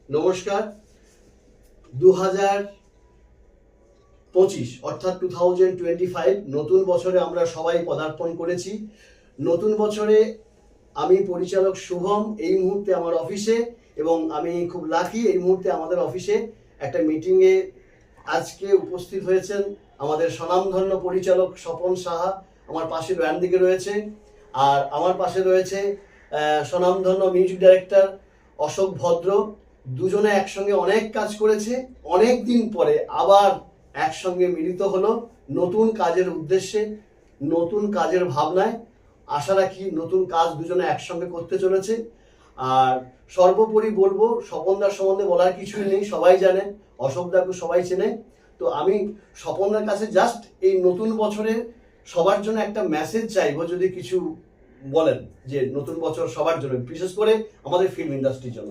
নমস্কার। 2025 অর্থাৎ 2025 নতুন বছরে আমরা সবাই পদার্পণ করেছি। নতুন বছরে আমি পরিচালক শুভম এই মুহূর্তে আমার অফিসে, এবং আমি খুব লাকি এই মুহূর্তে আমাদের অফিসে একটা মিটিংয়ে আজকে উপস্থিত হয়েছেন আমাদের স্বনামধন্য পরিচালক স্বপন সাহা। আমার পাশে ডান দিকে রয়েছে, আর আমার পাশে রয়েছে স্বনামধন্য মিউজিক ডাইরেক্টর অশোক ভদ্র। দুজনে একসঙ্গে অনেক কাজ করেছে, অনেক দিন পরে আবার একসঙ্গে মিলিত হলো নতুন কাজের উদ্দেশ্যে, নতুন কাজের ভাবনায়। আশা রাখি নতুন কাজ দুজনে একসঙ্গে করতে চলেছে। আর সর্বোপরি বলবো, স্বপনদার সম্বন্ধে বলার কিছুই নেই, সবাই জানে, অশোকদাকে সবাই চেনে। তো আমি স্বপনদার কাছে জাস্ট এই নতুন বছরে সবার জন্য একটা মেসেজ চাইবো, যদি কিছু বলেন যে নতুন বছর সবার জন্য, বিশেষ করে আমাদের ফিল্ম ইন্ডাস্ট্রির জন্য।